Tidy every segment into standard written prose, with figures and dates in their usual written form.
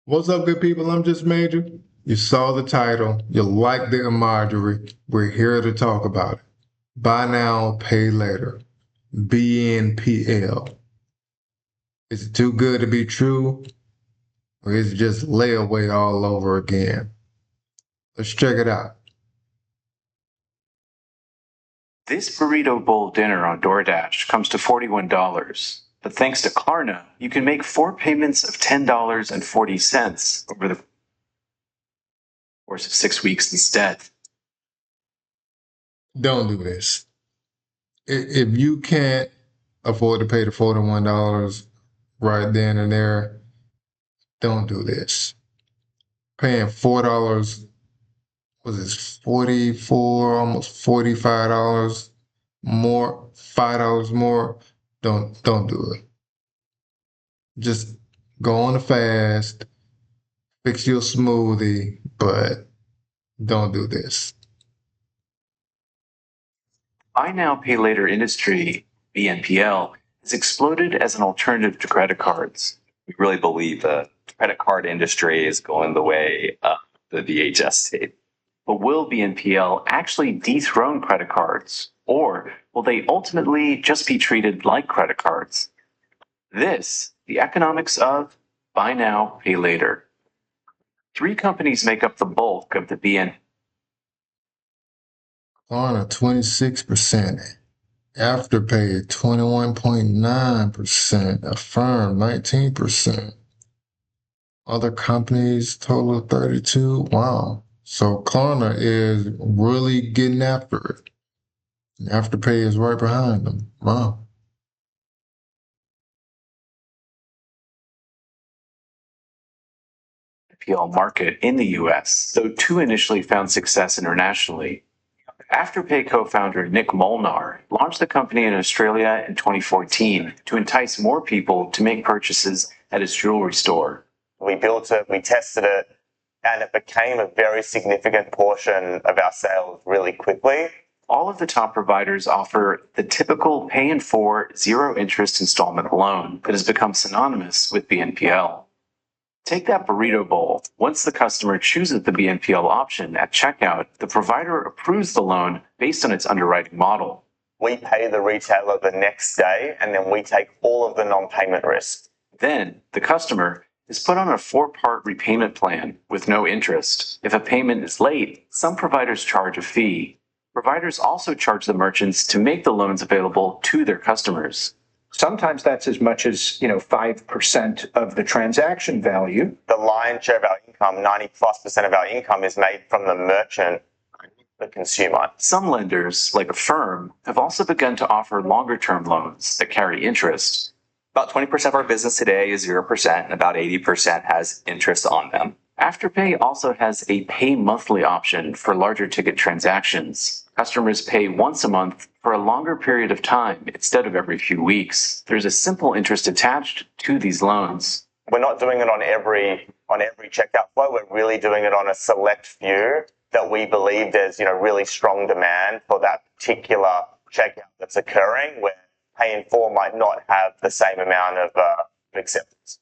What's up, good people? I'm Just Major. You saw the title. You like the imagery. We're here to talk about it. Buy now, pay later. BNPL. Is it too good to be true? Or is it just layaway all over again? Let's check it out. This burrito bowl dinner on DoorDash comes to $41. But thanks to Klarna, you can make 4 payments of $10.40 over the course of 6 weeks instead. Don't do this. If you can't afford to pay the $41 right then and there, don't do this. Paying $4, was it 44, almost $45 more, $5 more? Don't do it. Just go on a fast, fix your smoothie, but don't do this. Buy now, pay later industry, BNPL, has exploded as an alternative to credit cards. We really believe the credit card industry is going the way of the VHS tape. But will BNPL actually dethrone credit cards? Or will they ultimately just be treated like credit cards? The economics of buy now, pay later. Three companies make up the bulk of the BN. Klarna 26%, Afterpay 21.9%, Affirm 19%. Other companies total 32. Wow. So Klarna is really getting after it. Afterpay is right behind them. Wow. BNPL market in the US, though two initially found success internationally. Afterpay co-founder Nick Molnar launched the company in Australia in 2014 to entice more people to make purchases at his jewelry store. We built it, we tested it, and it became a very significant portion of our sales really quickly. All of the top providers offer the typical pay in 4 zero interest installment loan that has become synonymous with BNPL. Take that burrito bowl. Once the customer chooses the BNPL option at checkout, the provider approves the loan based on its underwriting model. We pay the retailer the next day, and then we take all of the non-payment risk. Then, the customer is put on a 4-part repayment plan with no interest. If a payment is late, some providers charge a fee. Providers also charge the merchants to make the loans available to their customers. Sometimes that's as much as 5% of the transaction value. The lion's share of our income, 90+% of our income, is made from the merchant, the consumer. Some lenders, like Affirm, have also begun to offer longer-term loans that carry interest. About 20% of our business today is 0%, and about 80% has interest on them. Afterpay also has a pay monthly option for larger ticket transactions. Customers pay once a month for a longer period of time instead of every few weeks. There's a simple interest attached to these loans. We're not doing it on every checkout flow. We're really doing it on a select few that we believe there's really strong demand for that particular checkout that's occurring, where pay in 4 might not have the same amount of acceptance.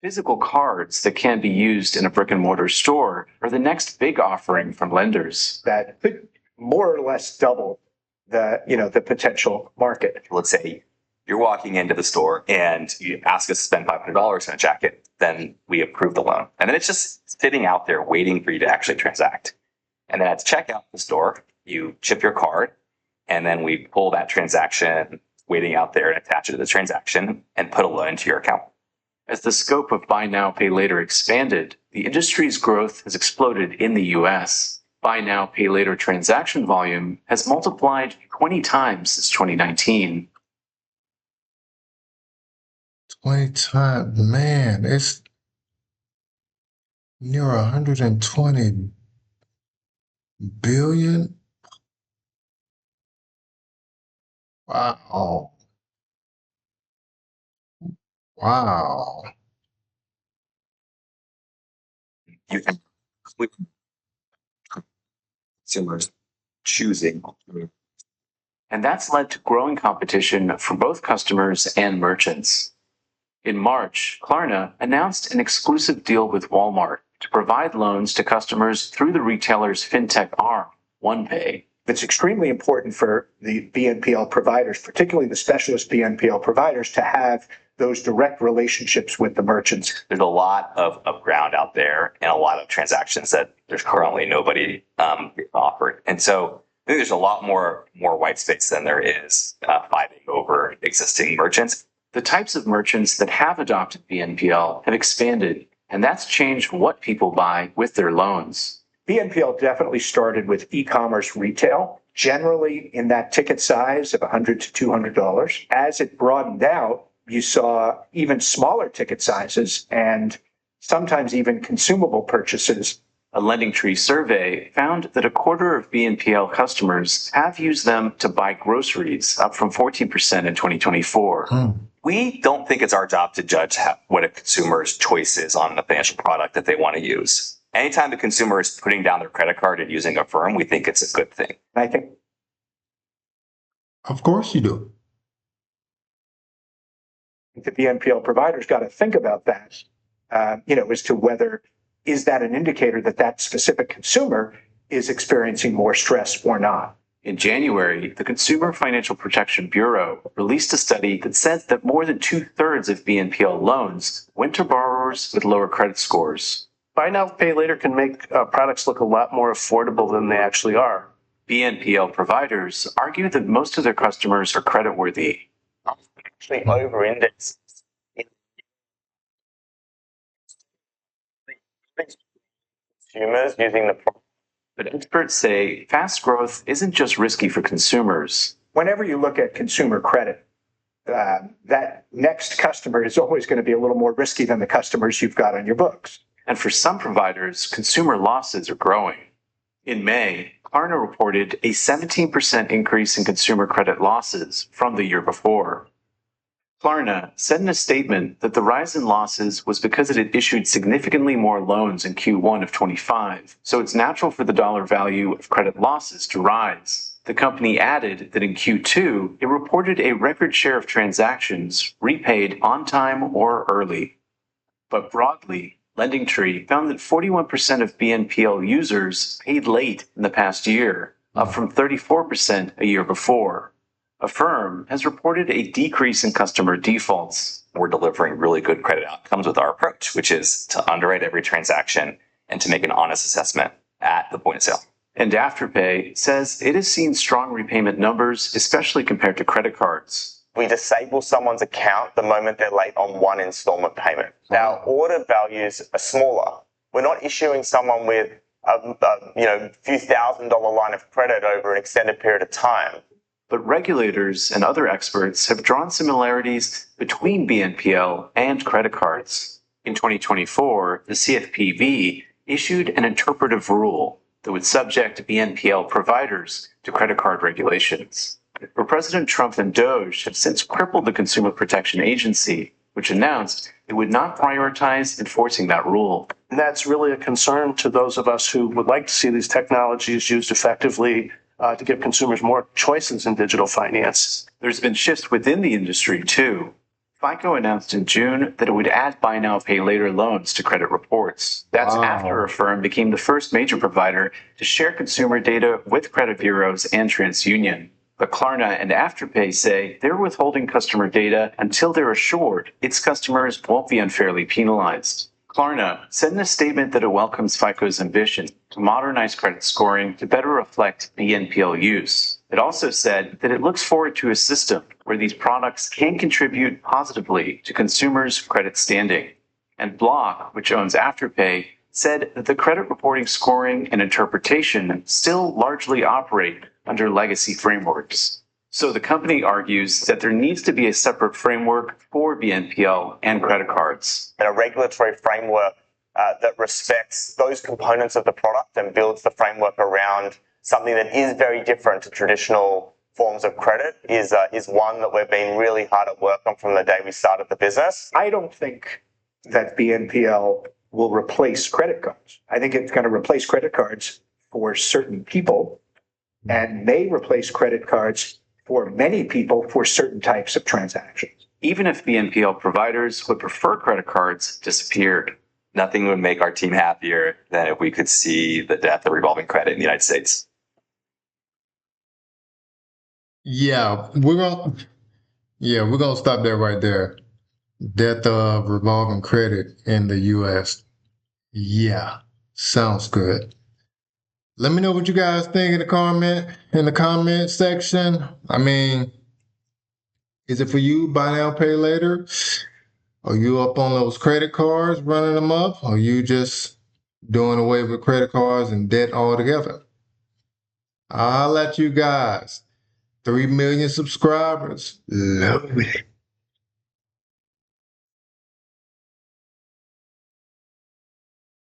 Physical cards that can be used in a brick and mortar store are the next big offering from lenders. That could more or less double the potential market. Let's say you're walking into the store and you ask us to spend $500 on a jacket, then we approve the loan. And then it's just sitting out there waiting for you to actually transact. And then at checkout in the store, you chip your card, and then we pull that transaction waiting out there and attach it to the transaction and put a loan into your account. As the scope of buy now, pay later expanded, the industry's growth has exploded in the US. Buy now, pay later transaction volume has multiplied 20 times since 2019. 20 times, man, it's near 120 billion. Wow. Wow. You can consumers choosing And that's led to growing competition for both customers and merchants. In March, Klarna announced an exclusive deal with Walmart to provide loans to customers through the retailer's fintech arm, OnePay. It's extremely important for the BNPL providers, particularly the specialist BNPL providers, to have those direct relationships with the merchants. There's a lot of ground out there and a lot of transactions that there's currently nobody offered. And so I think there's a lot more white space than there is fighting over existing merchants. The types of merchants that have adopted BNPL have expanded, and that's changed what people buy with their loans. BNPL definitely started with e-commerce retail, generally in that ticket size of $100 to $200. As it broadened out, you saw even smaller ticket sizes and sometimes even consumable purchases. A LendingTree survey found that a quarter of BNPL customers have used them to buy groceries, up from 14% in 2024. We don't think it's our job to judge what a consumer's choice is on a financial product that they want to use. Anytime the consumer is putting down their credit card and using Affirm, we think it's a good thing. I think Of course you do. the BNPL providers got to think about that, as to whether is that an indicator that that specific consumer is experiencing more stress or not. In January, the Consumer Financial Protection Bureau released a study that said that more than 2/3 of BNPL loans went to borrowers with lower credit scores. Buy now, pay later can make products look a lot more affordable than they actually are. BNPL providers argue that most of their customers are creditworthy. Actually over-index in consumers using the product. But experts say fast growth isn't just risky for consumers. Whenever you look at consumer credit, that next customer is always going to be a little more risky than the customers you've got on your books. And for some providers, consumer losses are growing. In May, Klarna reported a 17% increase in consumer credit losses from the year before. Klarna said in a statement that the rise in losses was because it had issued significantly more loans in Q1 of 25, so it's natural for the dollar value of credit losses to rise. The company added that in Q2, it reported a record share of transactions repaid on time or early. But broadly, LendingTree found that 41% of BNPL users paid late in the past year, up from 34% a year before. Affirm has reported a decrease in customer defaults. We're delivering really good credit outcomes with our approach, which is to underwrite every transaction and to make an honest assessment at the point of sale. And Afterpay says it has seen strong repayment numbers, especially compared to credit cards. We disable someone's account the moment they're late on one installment payment. Our order values are smaller. We're not issuing someone with a few $1,000 line of credit over an extended period of time. But regulators and other experts have drawn similarities between BNPL and credit cards. In 2024, the CFPB issued an interpretive rule that would subject BNPL providers to credit card regulations. But President Trump and DOJ have since crippled the Consumer Protection Agency, which announced it would not prioritize enforcing that rule. And that's really a concern to those of us who would like to see these technologies used effectively to give consumers more choices in digital finance. There's been shifts within the industry, too. FICO announced in June that it would add buy now, pay later loans to credit reports. That's after Affirm became the first major provider to share consumer data with credit bureaus and TransUnion. But Klarna and Afterpay say they're withholding customer data until they're assured its customers won't be unfairly penalized. Klarna said in a statement that it welcomes FICO's ambition to modernize credit scoring to better reflect BNPL use. It also said that it looks forward to a system where these products can contribute positively to consumers' credit standing. And Block, which owns Afterpay, said that the credit reporting, scoring, and interpretation still largely operate under legacy frameworks. So the company argues that there needs to be a separate framework for BNPL and credit cards. And a regulatory framework that respects those components of the product and builds the framework around something that is very different to traditional forms of credit is one that we've been really hard at work on from the day we started the business. I don't think that BNPL will replace credit cards. I think it's going to replace credit cards for certain people and may replace credit cards for many people for certain types of transactions. Even if BNPL providers would prefer credit cards disappeared, nothing would make our team happier than if we could see the death of revolving credit in the United States. Yeah, we're gonna stop there right there. Death of revolving credit in the US. Yeah, sounds good. Let me know what you guys think in the comment section. I mean, is it for you, buy now, pay later? Are you up on those credit cards, running them up? Or are you just doing away with credit cards and debt altogether? I'll let you guys. 3 million subscribers. Love it.